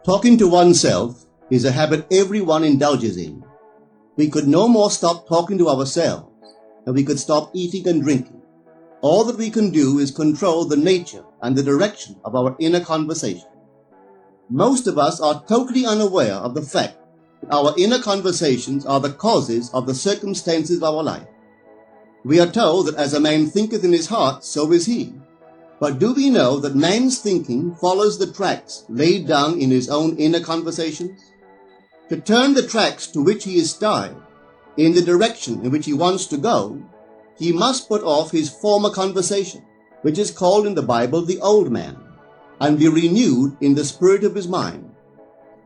Talking to oneself is a habit everyone indulges in. We could no more stop talking to ourselves than we could stop eating and drinking. All that we can do is control the nature and the direction of our inner conversation. Most of us are totally unaware of the fact that our inner conversations are the causes of the circumstances of our life. We are told that as a man thinketh in his heart, so is he. But do we know that man's thinking follows the tracks laid down in his own inner conversations? To turn the tracks to which he is tied in the direction in which he wants to go, he must put off his former conversation, which is called in the Bible the old man, and be renewed in the spirit of his mind.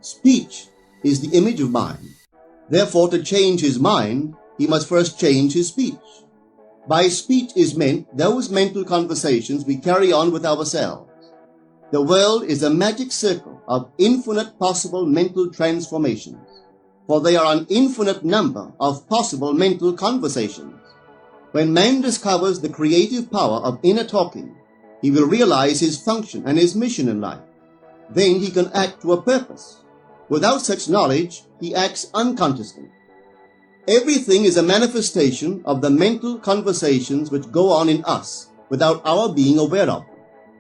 Speech is the image of mind. Therefore, to change his mind, he must first change his speech. By speech is meant those mental conversations we carry on with ourselves. The world is a magic circle of infinite possible mental transformations, for there are an infinite number of possible mental conversations. When man discovers the creative power of inner talking, he will realize his function and his mission in life. Then he can act to a purpose. Without such knowledge, he acts unconsciously. Everything is a manifestation of the mental conversations which go on in us without our being aware of them.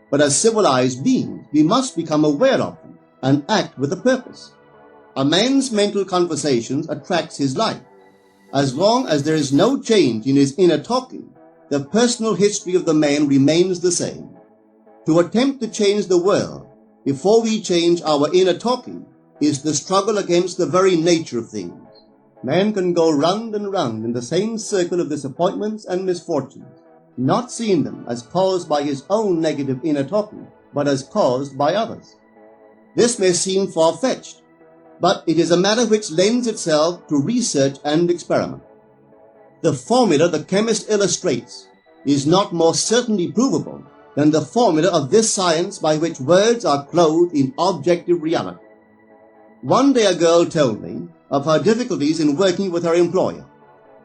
But as civilized beings, we must become aware of them and act with a purpose. A man's mental conversations attracts his life. As long as there is no change in his inner talking, the personal history of the man remains the same. To attempt to change the world before we change our inner talking is the struggle against the very nature of things. Man can go round and round in the same circle of disappointments and misfortunes, not seeing them as caused by his own negative inner talking, but as caused by others. This may seem far-fetched, but it is a matter which lends itself to research and experiment. The formula the chemist illustrates is not more certainly provable than the formula of this science by which words are clothed in objective reality. One day a girl told me of her difficulties in working with her employer.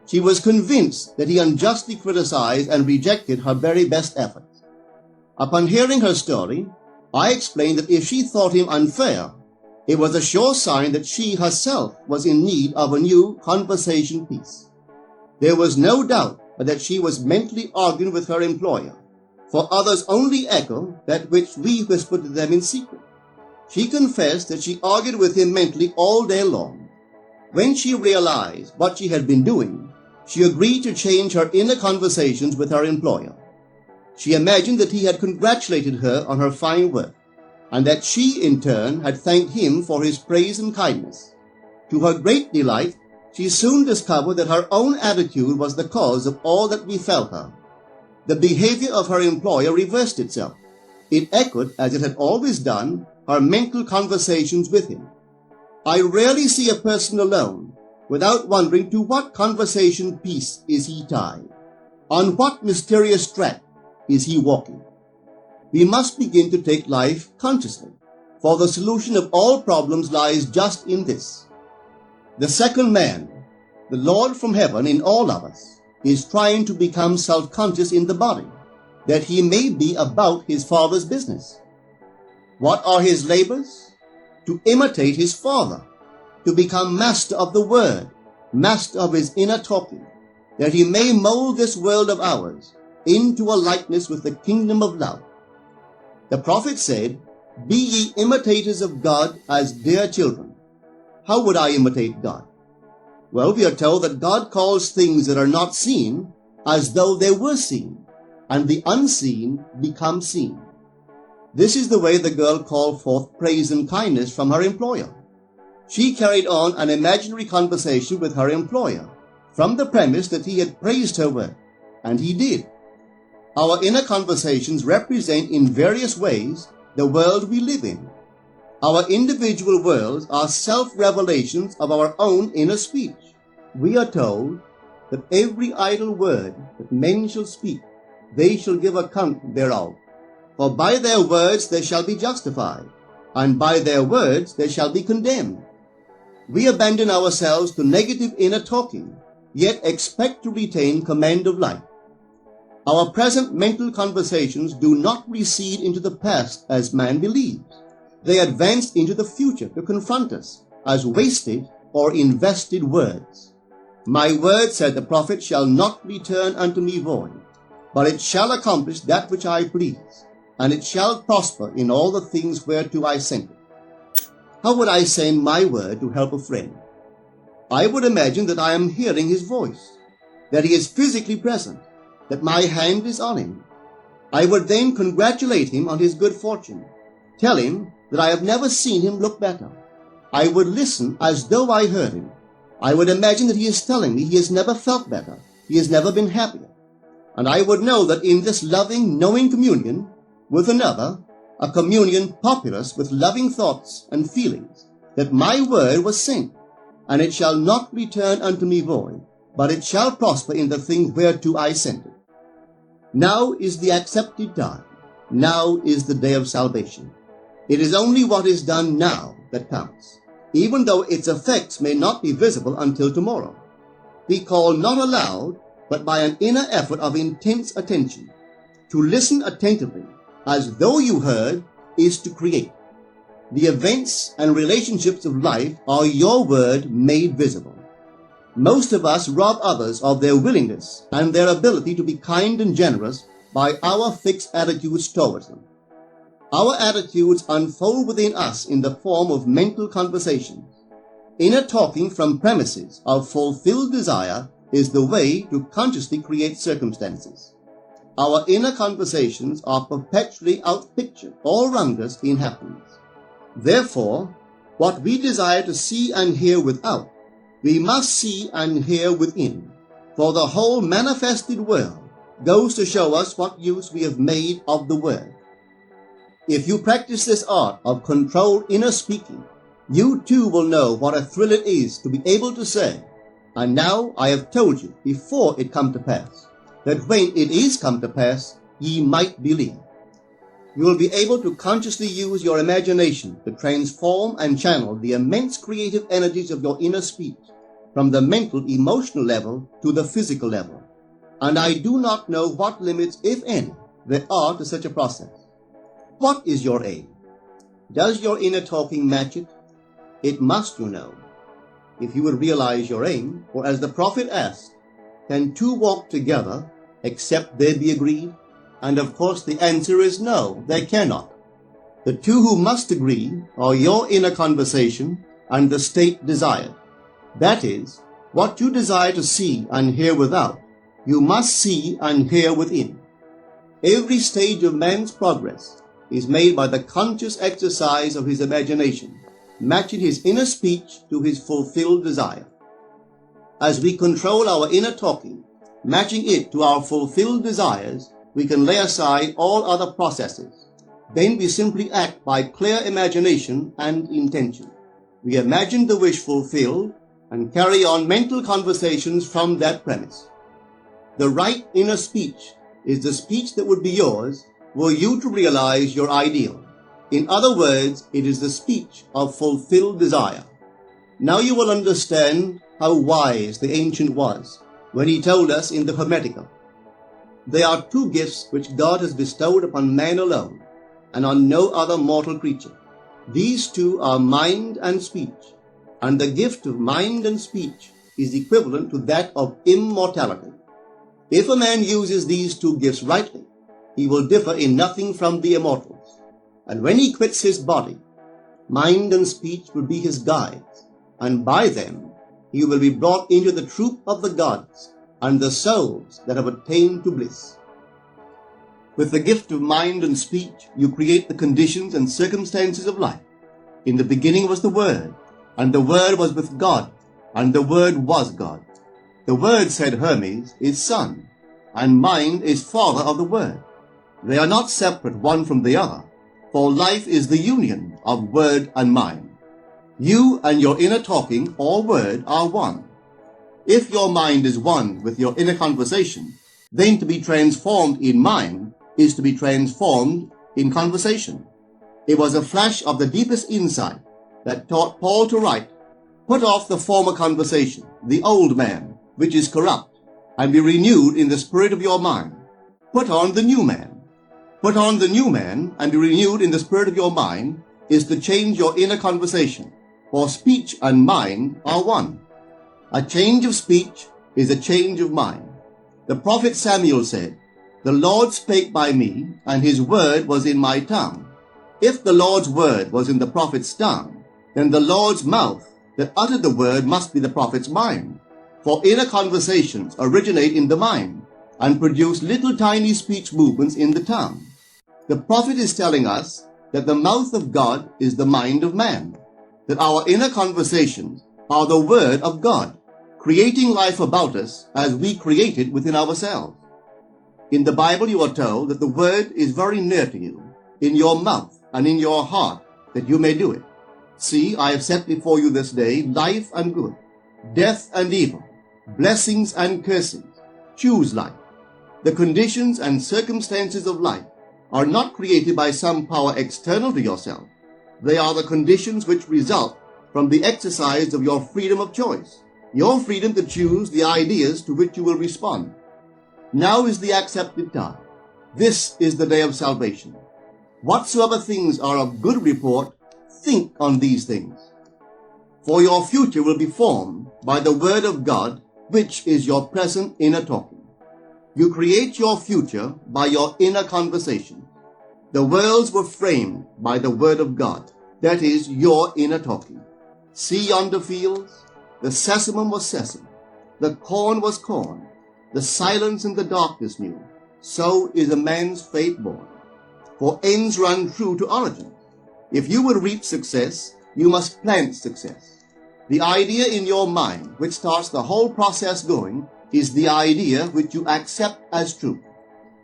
She was convinced that he unjustly criticized and rejected her very best efforts. Upon hearing her story, I explained that if she thought him unfair, it was a sure sign that she herself was in need of a new conversation piece. There was no doubt that she was mentally arguing with her employer, for others only echo that which we whisper to them in secret. She confessed that she argued with him mentally all day long. When she realized what she had been doing, she agreed to change her inner conversations with her employer. She imagined that he had congratulated her on her fine work, and that she, in turn, had thanked him for his praise and kindness. To her great delight, she soon discovered that her own attitude was the cause of all that befell her. The behavior of her employer reversed itself. It echoed, as it had always done, her mental conversations with him. I rarely see a person alone without wondering to what conversation piece is he tied, on what mysterious track is he walking. We must begin to take life consciously, for the solution of all problems lies just in this. The second man, the Lord from heaven in all of us, is trying to become self-conscious in the body, that he may be about his Father's business. What are his labors? To imitate his Father, to become master of the Word, master of his inner talking, that he may mold this world of ours into a likeness with the kingdom of love. The prophet said, "Be ye imitators of God as dear children." How would I imitate God? Well, we are told that God calls things that are not seen as though they were seen, and the unseen become seen. This is the way the girl called forth praise and kindness from her employer. She carried on an imaginary conversation with her employer from the premise that he had praised her work, and he did. Our inner conversations represent in various ways the world we live in. Our individual worlds are self-revelations of our own inner speech. We are told that every idle word that men shall speak, they shall give account thereof. For by their words they shall be justified, and by their words they shall be condemned. We abandon ourselves to negative inner talking, yet expect to retain command of life. Our present mental conversations do not recede into the past as man believes, They advanced into the future to confront us as wasted or invested words. My word, said the prophet, shall not return unto me void, but it shall accomplish that which I please, and it shall prosper in all the things whereto I sent it. How would I send my word to help a friend? I would imagine that I am hearing his voice, that he is physically present, that my hand is on him. I would then congratulate him on his good fortune, tell him that I have never seen him look better. I would listen as though I heard him. I would imagine that he is telling me he has never felt better, he has never been happier. And I would know that in this loving, knowing communion with another, a communion populous with loving thoughts and feelings, that my word was sent, and it shall not return unto me void, but it shall prosper in the thing whereto I sent it. Now is the accepted time. Now is the day of salvation. It is only what is done now that counts, even though its effects may not be visible until tomorrow. Be called not aloud, but by an inner effort of intense attention. To listen attentively, as though you heard, is to create. The events and relationships of life are your word made visible. Most of us rob others of their willingness and their ability to be kind and generous by our fixed attitudes towards them. Our attitudes unfold within us in the form of mental conversations. Inner talking from premises of fulfilled desire is the way to consciously create circumstances. Our inner conversations are perpetually outpictured all around us in happenings. Therefore, what we desire to see and hear without, we must see and hear within, for the whole manifested world goes to show us what use we have made of the word. If you practice this art of controlled inner speaking, you too will know what a thrill it is to be able to say, and now I have told you before it come to pass, that when it is come to pass, ye might believe. You will be able to consciously use your imagination to transform and channel the immense creative energies of your inner speech from the mental, emotional level to the physical level. And I do not know what limits, if any, there are to such a process. What is your aim? Does your inner talking match it? It must, you know. If you would realize your aim, or as the prophet asked, can two walk together except they be agreed? And of course the answer is no, they cannot. The two who must agree are your inner conversation and the state desired. That is, what you desire to see and hear without, you must see and hear within. Every stage of man's progress is made by the conscious exercise of his imagination, matching his inner speech to his fulfilled desire. As we control our inner talking, matching it to our fulfilled desires, we can lay aside all other processes. Then we simply act by clear imagination and intention. We imagine the wish fulfilled and carry on mental conversations from that premise. The right inner speech is the speech that would be yours were you to realize your ideal. In other words, it is the speech of fulfilled desire. Now you will understand how wise the ancient was when he told us in the Hermetic. There are two gifts which God has bestowed upon man alone, and on no other mortal creature. These two are mind and speech, and the gift of mind and speech is equivalent to that of immortality. If a man uses these two gifts rightly, he will differ in nothing from the immortals. And when he quits his body, mind and speech will be his guides, and by them he will be brought into the troop of the gods and the souls that have attained to bliss. With the gift of mind and speech, you create the conditions and circumstances of life. In the beginning was the Word, and the Word was with God, and the Word was God. The Word, said Hermes, is Son, and mind is Father of the Word. They are not separate one from the other, for life is the union of word and mind. You and your inner talking or word are one. If your mind is one with your inner conversation, then to be transformed in mind is to be transformed in conversation. It was a flash of the deepest insight that taught Paul to write, "Put off the former conversation, the old man, which is corrupt, and be renewed in the spirit of your mind. Put on the new man. Put on the new man, and be renewed in the spirit of your mind, is to change your inner conversation, for speech and mind are one. A change of speech is a change of mind. The prophet Samuel said, "The Lord spake by me, and his word was in my tongue." If the Lord's word was in the prophet's tongue, then the Lord's mouth that uttered the word must be the prophet's mind. For inner conversations originate in the mind and produce little tiny speech movements in the tongue. The prophet is telling us that the mouth of God is the mind of man, that our inner conversations are the word of God, creating life about us as we create it within ourselves. In the Bible you are told that the word is very near to you, in your mouth and in your heart, that you may do it. See, I have set before you this day life and good, death and evil, blessings and cursings. Choose life. The conditions and circumstances of life are not created by some power external to yourself. They are the conditions which result from the exercise of your freedom of choice, your freedom to choose the ideas to which you will respond. Now is the accepted time. This is the day of salvation. Whatsoever things are of good report, think on these things. For your future will be formed by the word of God, which is your present inner talking. You create your future by your inner conversation. The worlds were framed by the word of God, that is, your inner talking. See yonder fields? The sesamum was sesame, the corn was corn, the silence and the darkness knew. So is a man's fate born. For ends run true to origins. If you would reap success, you must plant success. The idea in your mind, which starts the whole process going, is the idea which you accept as truth.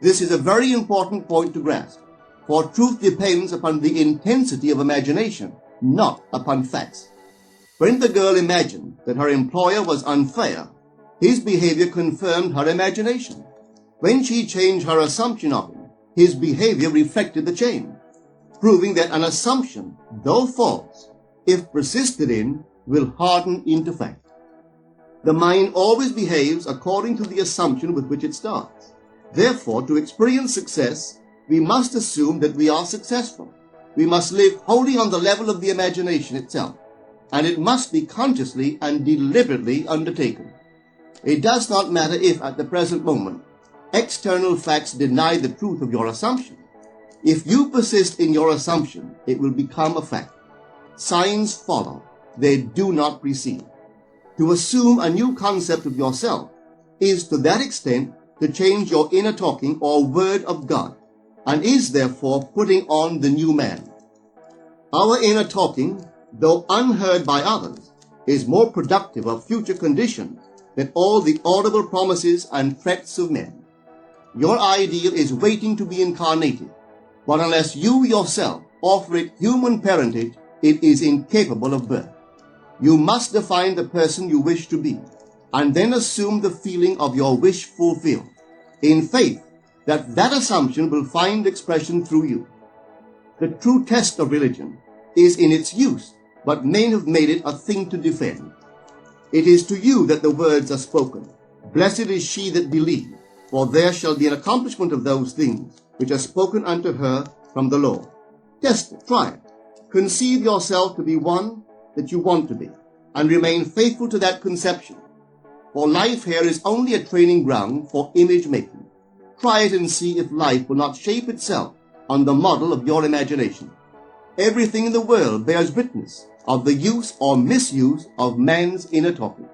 This is a very important point to grasp, for truth depends upon the intensity of imagination, not upon facts. When the girl imagined that her employer was unfair, his behavior confirmed her imagination. When she changed her assumption of him, his behavior reflected the change, proving that an assumption, though false, if persisted in, will harden into fact. The mind always behaves according to the assumption with which it starts. Therefore, to experience success, we must assume that we are successful. We must live wholly on the level of the imagination itself, and it must be consciously and deliberately undertaken. It does not matter if, at the present moment, external facts deny the truth of your assumption. If you persist in your assumption, it will become a fact. Signs follow, they do not precede. To assume a new concept of yourself is to that extent to change your inner talking or word of God, and is therefore putting on the new man. Our inner talking, though unheard by others, is more productive of future conditions than all the audible promises and threats of men. Your ideal is waiting to be incarnated, but unless you yourself offer it human parentage, it is incapable of birth. You must define the person you wish to be, and then assume the feeling of your wish fulfilled, in faith that that assumption will find expression through you. The true test of religion is in its use, but men have made it a thing to defend. It is to you that the words are spoken. Blessed is she that believeth, for there shall be an accomplishment of those things which are spoken unto her from the Lord. Test it, try it. Conceive yourself to be one that you want to be, and remain faithful to that conception. For life here is only a training ground for image making. Try it and see if life will not shape itself on the model of your imagination. Everything in the world bears witness of the use or misuse of man's inner talking.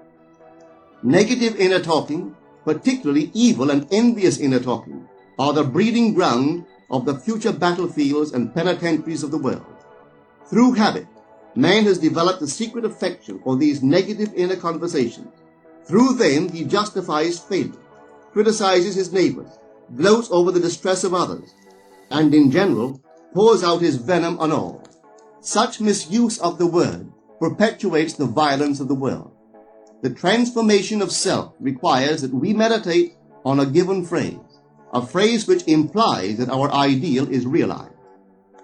Negative inner talking, particularly evil and envious inner talking, are the breeding ground of the future battlefields and penitentiaries of the world. Through habit, man has developed a secret affection for these negative inner conversations. Through them he justifies failure, criticizes his neighbors, gloats over the distress of others, and in general pours out his venom on all. Such misuse of the word perpetuates the violence of the world. The transformation of self requires that we meditate on a given phrase, a phrase which implies that our ideal is realized,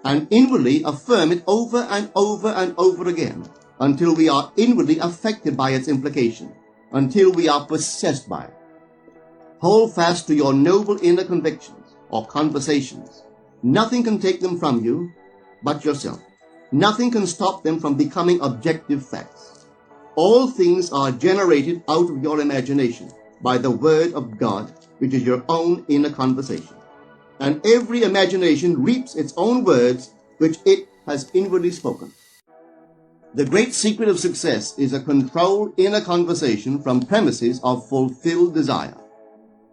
and inwardly affirm it over and over and over again until we are inwardly affected by its implication, until we are possessed by it. Hold fast to your noble inner convictions or conversations. Nothing can take them from you but yourself. Nothing can stop them from becoming objective facts. All things are generated out of your imagination by the Word of God, which is your own inner conversation. And every imagination reaps its own words, which it has inwardly spoken. The great secret of success is a controlled inner conversation from premises of fulfilled desire.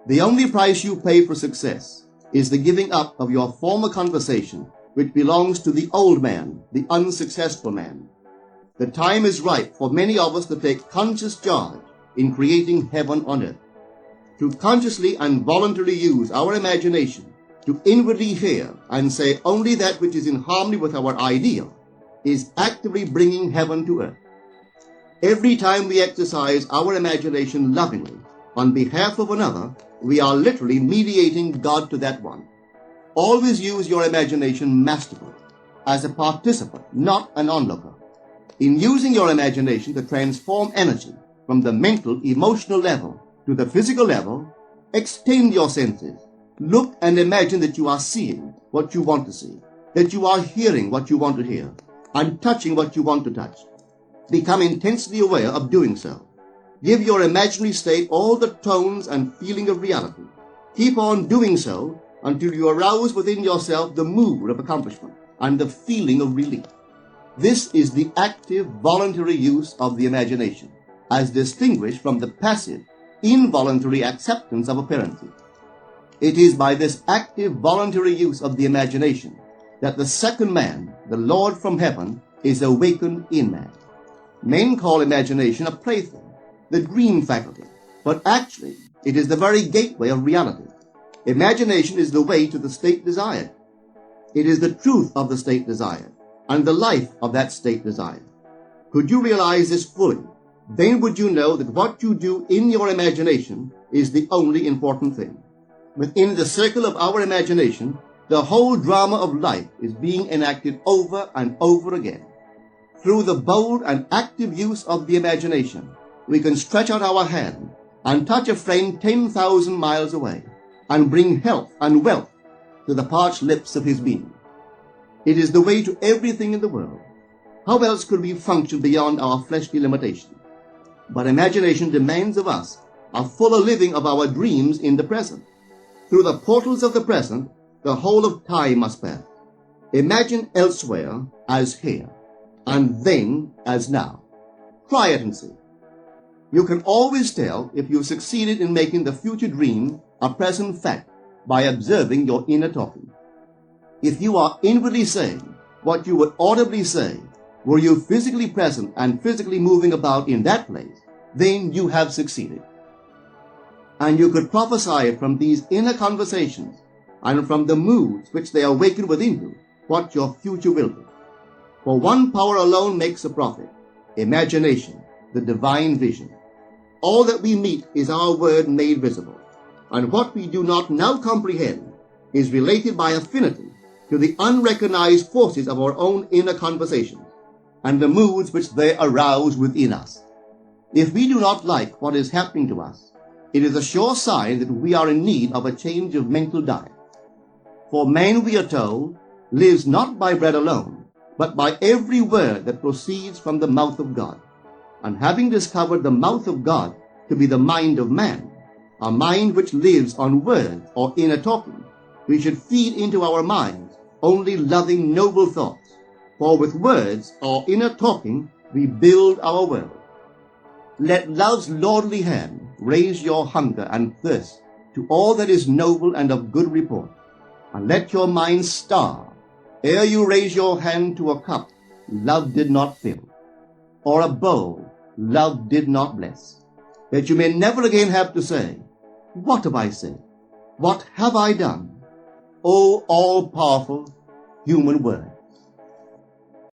The only price you pay for success is the giving up of your former conversation, which belongs to the old man, the unsuccessful man. The time is ripe for many of us to take conscious charge in creating heaven on earth. To consciously and voluntarily use our imagination to inwardly hear and say only that which is in harmony with our ideal is actively bringing heaven to earth. Every time we exercise our imagination lovingly on behalf of another, we are literally mediating God to that one. Always use your imagination masterfully, as a participant, not an onlooker. In using your imagination to transform energy from the mental, emotional level to the physical level, extend your senses. Look and imagine that you are seeing what you want to see, that you are hearing what you want to hear, and touching what you want to touch. Become intensely aware of doing so. Give your imaginary state all the tones and feeling of reality. Keep on doing so until you arouse within yourself the mood of accomplishment and the feeling of relief. This is the active, voluntary use of the imagination, as distinguished from the passive, involuntary acceptance of appearances. It is by this active, voluntary use of the imagination that the second man, the Lord from heaven, is awakened in man. Men call imagination a plaything, the dream faculty, but actually it is the very gateway of reality. Imagination is the way to the state desired. It is the truth of the state desired, and the life of that state desired. Could you realize this fully, then would you know that what you do in your imagination is the only important thing. Within the circle of our imagination, the whole drama of life is being enacted over and over again. Through the bold and active use of the imagination, we can stretch out our hand and touch a friend 10,000 miles away and bring health and wealth to the parched lips of his being. It is the way to everything in the world. How else could we function beyond our fleshly limitations? But imagination demands of us a fuller living of our dreams in the present. Through the portals of the present, the whole of time must pass. Imagine elsewhere as here, and then as now. Try it and see. You can always tell if you've succeeded in making the future dream a present fact by observing your inner talking. If you are inwardly saying what you would audibly say were you physically present and physically moving about in that place, then you have succeeded. And you could prophesy from these inner conversations and from the moods which they awaken within you what your future will be. For one power alone makes a prophet, imagination, the divine vision. All that we meet is our word made visible, and what we do not now comprehend is related by affinity to the unrecognized forces of our own inner conversations and the moods which they arouse within us. If we do not like what is happening to us, it is a sure sign that we are in need of a change of mental diet. For man, we are told, lives not by bread alone, but by every word that proceeds from the mouth of God. And having discovered the mouth of God to be the mind of man, a mind which lives on words or inner talking, we should feed into our minds only loving, noble thoughts. For with words or inner talking, we build our world. Let love's lordly hand raise your hunger and thirst to all that is noble and of good report, and let your mind starve ere you raise your hand to a cup love did not fill, or a bowl love did not bless, that you may never again have to say, "What have I said? What have I done?" O all-powerful human word.